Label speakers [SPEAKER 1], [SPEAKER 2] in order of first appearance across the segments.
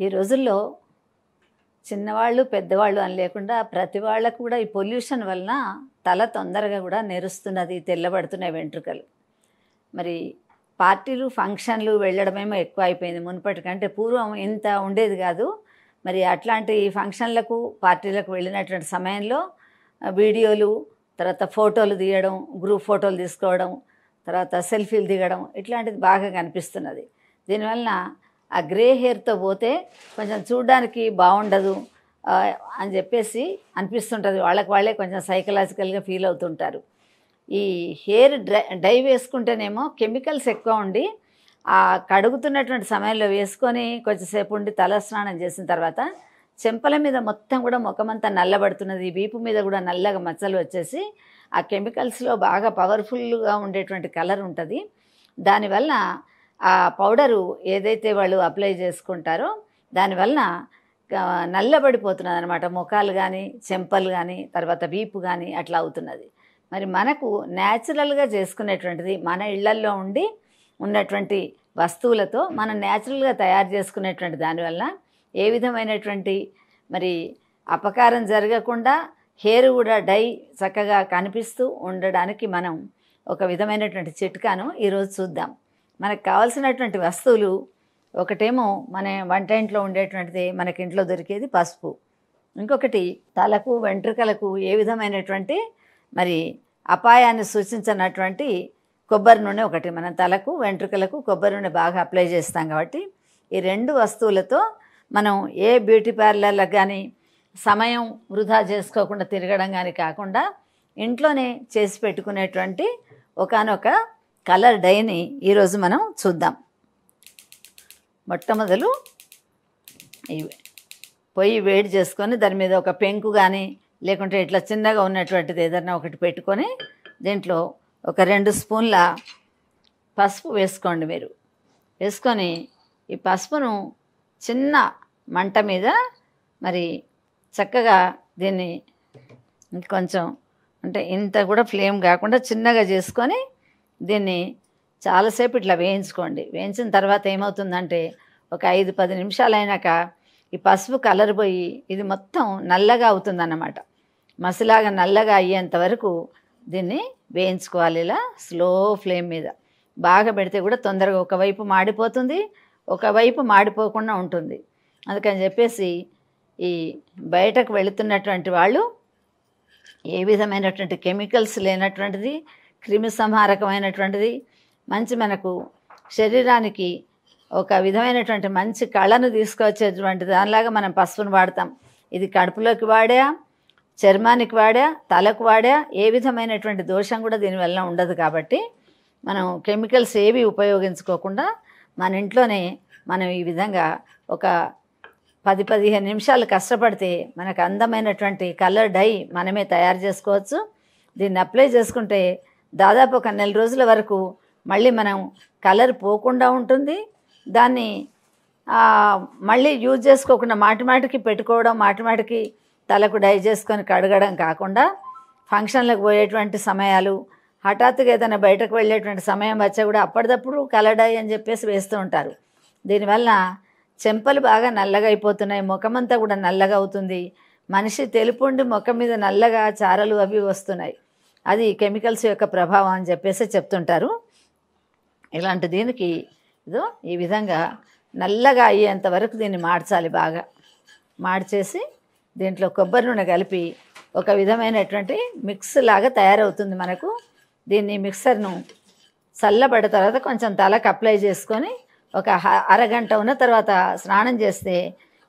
[SPEAKER 1] ఈ రోజుల్లో చిన్నవాళ్ళు పెద్దవాళ్ళు అని లేకుండా ప్రతి వాళ్ళకు కూడా ఈ పొల్యూషన్ వలన తల తొందరగా కూడా నెరుస్తున్నది, తెల్లబడుతున్నాయి వెంట్రుకలు. మరి పార్టీలు ఫంక్షన్లు వెళ్ళడమేమో ఎక్కువ అయిపోయింది. మునుపటి కంటే పూర్వం ఇంత ఉండేది కాదు. మరి అట్లాంటి ఫంక్షన్లకు పార్టీలకు వెళ్ళినటువంటి సమయంలో వీడియోలు, తర్వాత ఫోటోలు తీయడం, గ్రూప్ ఫోటోలు తీసుకోవడం, తర్వాత సెల్ఫీలు దిగడం ఇట్లాంటిది బాగా కనిపిస్తున్నది. దీనివలన ఆ గ్రే హెయిర్తో పోతే కొంచెం చూడడానికి బాగుండదు అని చెప్పేసి అనిపిస్తుంటుంది. వాళ్ళే కొంచెం సైకలాజికల్గా ఫీల్ అవుతుంటారు. ఈ హెయిర్ డై వేసుకుంటేనేమో కెమికల్స్ ఎక్కువ ఉండి ఆ కడుగుతున్నటువంటి సమయంలో వేసుకొని కొంచెంసేపు ఉండి తల స్నానం చేసిన తర్వాత చెంపల మీద మొత్తం కూడా ముఖమంతా నల్లబడుతున్నది. వీపు మీద కూడా నల్లగా మచ్చలు వచ్చేసి ఆ కెమికల్స్లో బాగా పవర్ఫుల్గా ఉండేటువంటి కలర్ ఉంటుంది. దానివల్ల ఆ పౌడరు ఏదైతే వాళ్ళు అప్లై చేసుకుంటారో దానివలన నల్లబడిపోతున్నది అనమాట. ముఖాలు కానీ, చెంపలు కానీ, తర్వాత వీపు కానీ అట్లా అవుతున్నది. మరి మనకు న్యాచురల్గా చేసుకునేటువంటిది మన ఇళ్లల్లో ఉండి ఉన్నటువంటి వస్తువులతో మనం న్యాచురల్గా తయారు చేసుకునేటువంటి దానివల్ల ఏ విధమైనటువంటి మరి అపకారం జరగకుండా హెయిర్ కూడా డై చక్కగా కనిపిస్తూ ఉండడానికి మనం ఒక విధమైనటువంటి చిట్కాను ఈరోజు చూద్దాం. మనకు కావాల్సినటువంటి వస్తువులు ఒకటేమో మన వంటింట్లో ఉండేటువంటిది, మనకి ఇంట్లో దొరికేది పసుపు. ఇంకొకటి తలకు వెంట్రుకలకు ఏ విధమైనటువంటి మరి అపాయాన్ని సూచించినటువంటి కొబ్బరి నూనె ఒకటి. మనం తలకు వెంట్రుకలకు కొబ్బరి నూనె బాగా అప్లై చేస్తాం కాబట్టి ఈ రెండు వస్తువులతో మనం ఏ బ్యూటీ పార్లర్లకు కానీ సమయం వృధా చేసుకోకుండా తిరగడం కానీ కాకుండా ఇంట్లోనే చేసి పెట్టుకునేటువంటి ఒకానొక కలర్ డైని ఈరోజు మనం చూద్దాం. మొట్టమొదలు పొయ్యి వేడి చేసుకొని దాని మీద ఒక పెంకు కానీ లేకుంటే ఇట్లా చిన్నగా ఉన్నటువంటిది ఏదైనా ఒకటి పెట్టుకొని దీంట్లో ఒక 2 స్పూన్ల పసుపు వేసుకోండి. మీరు వేసుకొని ఈ పసుపును చిన్న మంట మీద మరి చక్కగా దీన్ని కొంచెం అంటే ఇంత కూడా ఫ్లేమ్ కాకుండా చిన్నగా చేసుకొని దీన్ని చాలాసేపు ఇట్లా వేయించుకోండి. వేయించిన తర్వాత ఏమవుతుందంటే ఒక 5-10 నిమిషాలు అయినాక ఈ పసుపు కలర్ పోయి ఇది మొత్తం నల్లగా అవుతుందన్నమాట. మసిలాగా నల్లగా అయ్యేంత వరకు దీన్ని వేయించుకోవాలి. ఇలా స్లో ఫ్లేమ్ మీద బాగా పెడితే కూడా తొందరగా ఒకవైపు మాడిపోతుంది, ఒకవైపు మాడిపోకుండా ఉంటుంది. అందుకని చెప్పేసి ఈ బయటకు వెళుతున్నటువంటి వాళ్ళు ఏ విధమైనటువంటి కెమికల్స్ లేనటువంటిది, క్రిమి సంహారకమైనటువంటిది, మంచి మనకు శరీరానికి ఒక విధమైనటువంటి మంచి కళను తీసుకొచ్చేటువంటి దానిలాగా మనం పసుపును వాడతాం. ఇది కడుపులోకి వాడా, చర్మానికి వాడా, తలకు వాడా ఏ విధమైనటువంటి దోషం కూడా దీనివల్ల ఉండదు. కాబట్టి మనం కెమికల్స్ ఏవి ఉపయోగించుకోకుండా మన ఇంట్లోనే మనం ఈ విధంగా ఒక 10-15 నిమిషాలు కష్టపడితే మనకు అందమైనటువంటి కలర్ డై మనమే తయారు చేసుకోవచ్చు. దీన్ని అప్లై చేసుకుంటే దాదాపు ఒక 1 నెల రోజుల వరకు మళ్ళీ మనం కలర్ పోకుండా ఉంటుంది. దాన్ని మళ్ళీ యూజ్ చేసుకోకుండా మాటిమాటికి పెట్టుకోవడం, మాటిమాటికి తలకు డై చేసుకొని కడగడం కాకుండా ఫంక్షన్లకు పోయేటువంటి సమయాలు, హఠాత్తుగా ఏదైనా బయటకు వెళ్ళేటువంటి సమయం వచ్చా కూడా అప్పటిదప్పుడు కలర్ డై అని చెప్పేసి వేస్తూ ఉంటారు. దీనివల్ల చెంపలు బాగా నల్లగా అయిపోతున్నాయి, ముఖమంతా కూడా నల్లగా అవుతుంది. మనిషి తెలుపుండి ముఖం మీద నల్లగా చారలు అవి వస్తున్నాయి. అది కెమికల్స్ యొక్క ప్రభావం అని చెప్పేసి చెప్తుంటారు. ఇలాంటి దీనికి ఇదో ఈ విధంగా నల్లగా అయ్యేంత వరకు దీన్ని మార్చాలి. బాగా మార్చేసి దీంట్లో కొబ్బరి నూనె కలిపి ఒక విధమైనటువంటి మిక్స్ లాగా తయారవుతుంది మనకు. దీన్ని మిక్సర్ను చల్లబడ్డ తర్వాత కొంచెం తలకు అప్లై చేసుకొని ఒక అరగంట ఉన్న తర్వాత స్నానం చేస్తే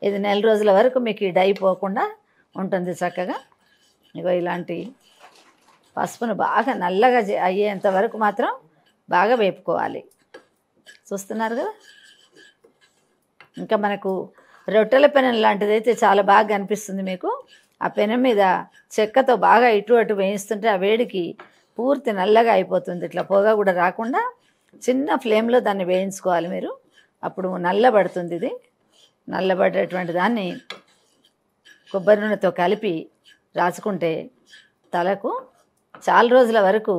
[SPEAKER 1] ఇది 1 నెల రోజుల వరకు మీకు డై పోకుండా ఉంటుంది చక్కగా. ఇగో ఇలాంటి పసుపును బాగా నల్లగా అయ్యేంత వరకు మాత్రం బాగా వేపుకోవాలి. చూస్తున్నారు కదా. ఇంకా మనకు రొట్టెల పెనం లాంటిది అయితే చాలా బాగా కనిపిస్తుంది మీకు. ఆ పెనం మీద చెక్కతో బాగా ఇటు అటు వేయిస్తుంటే ఆ వేడికి పూర్తి నల్లగా అయిపోతుంది. ఇట్లా పొగ కూడా రాకుండా చిన్న ఫ్లేమ్లో దాన్ని వేయించుకోవాలి మీరు. అప్పుడు నల్లబడుతుంది. ఇది నల్లబడేటువంటి దాన్ని కొబ్బరి నూనెతో కలిపి రాసుకుంటే తలకు చాలా రోజుల వరకు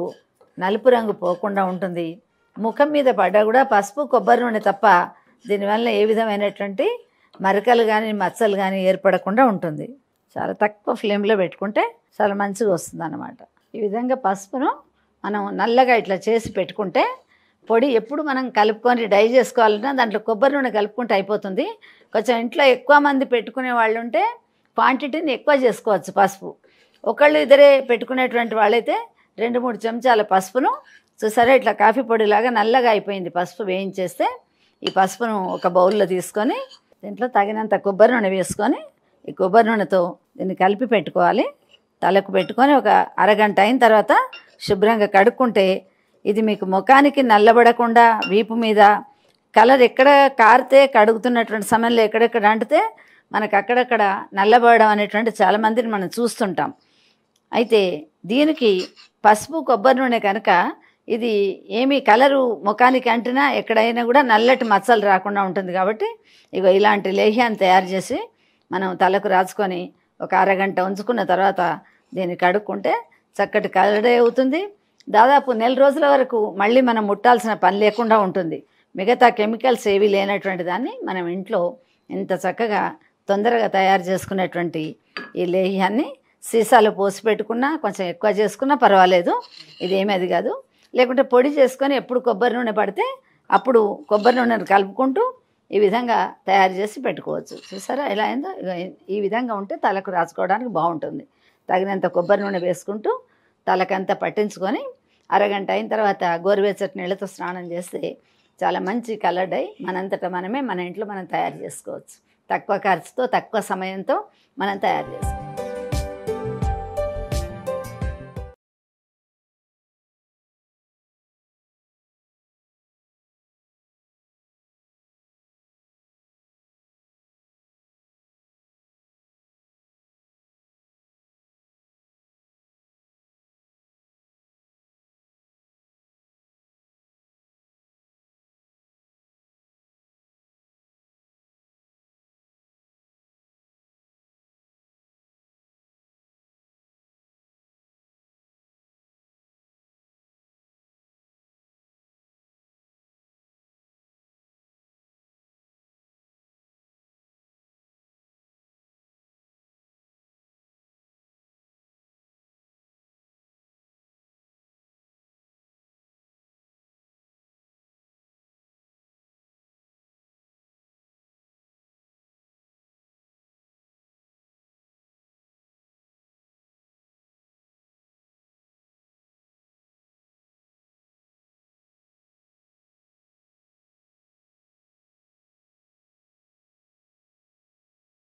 [SPEAKER 1] నలుపు రంగు పోకుండా ఉంటుంది. ముఖం మీద పడ్డా కూడా పసుపు కొబ్బరి నూనె తప్ప దీనివల్ల ఏ విధమైనటువంటి మరకలు కానీ మచ్చలు కానీ ఏర్పడకుండా ఉంటుంది. చాలా తక్కువ ఫ్లేమ్లో పెట్టుకుంటే చాలా మంచిగా వస్తుంది అన్నమాట. ఈ విధంగా పసుపును మనం నల్లగా ఇట్లా చేసి పెట్టుకుంటే పొడి ఎప్పుడు మనం కలుపుకొని డై చేసుకోవాలన్నా దాంట్లో కొబ్బరి నూనె కలుపుకుంటే అయిపోతుంది. కొంచెం ఇంట్లో ఎక్కువ మంది పెట్టుకునే వాళ్ళు ఉంటే క్వాంటిటీని ఎక్కువ చేసుకోవచ్చు. పసుపు ఒకళ్ళు ఇద్దరే పెట్టుకునేటువంటి వాళ్ళైతే 2-3 చెంచాల పసుపును చూసారా ఇట్లా కాఫీ పొడిలాగా నల్లగా అయిపోయింది పసుపు వేయించేస్తే. ఈ పసుపును ఒక బౌల్లో తీసుకొని దీంట్లో తగినంత కొబ్బరి నూనె వేసుకొని ఈ కొబ్బరి నూనెతో దీన్ని కలిపి పెట్టుకోవాలి. తలకు పెట్టుకొని ఒక అరగంట అయిన తర్వాత శుభ్రంగా కడుక్కుంటే ఇది మీకు ముఖానికి నల్లబడకుండా వీపు మీద కలర్ ఎక్కడ కారితే కడుగుతున్నటువంటి సమయంలో ఎక్కడెక్కడ అంటితే మనకు అక్కడక్కడ నల్లబడడం అనేటువంటి చాలామందిని మనం చూస్తుంటాం. అయితే దీనికి పసుపు కొబ్బరి నూనె కనుక ఇది ఏమీ కలరు ముఖానికి అంటినా ఎక్కడైనా కూడా నల్లటి మచ్చలు రాకుండా ఉంటుంది. కాబట్టి ఇగో ఇలాంటి లేహ్యాన్ని తయారు చేసి మనం తలకు రాసుకొని ఒక అరగంట ఉంచుకున్న తర్వాత దీన్ని కడుక్కుంటే చక్కటి కలర్ అవుతుంది. దాదాపు 1 రోజుల వరకు మళ్ళీ మనం ముట్టాల్సిన పని లేకుండా ఉంటుంది. మిగతా కెమికల్స్ ఏవి లేనటువంటి దాన్ని మనం ఇంట్లో ఇంత చక్కగా తొందరగా తయారు చేసుకునేటువంటి ఈ లేహ్యాన్ని సీసాలో పోసి పెట్టుకున్నా కొంచెం ఎక్కువ చేసుకున్నా పర్వాలేదు, ఇదేమీ అది కాదు. లేకుంటే పొడి చేసుకొని ఎప్పుడు కొబ్బరి నూనె పడితే అప్పుడు కొబ్బరి నూనెను కలుపుకుంటూ ఈ విధంగా తయారు చేసి పెట్టుకోవచ్చు. చూసారా ఎలా అయిందో? ఈ విధంగా ఉంటే తలకు రాసుకోవడానికి బాగుంటుంది. తగినంత కొబ్బరి నూనె వేసుకుంటూ తలకంతా పట్టించుకొని అరగంట అయిన తర్వాత గోరువెచ్చటి నీళ్ళతో స్నానం చేస్తే చాలా మంచి కలర్ డై మనంతటా మనమే మన ఇంట్లో మనం తయారు చేసుకోవచ్చు. తక్కువ ఖర్చుతో తక్కువ సమయంతో మనం తయారు చేసుకోవచ్చు.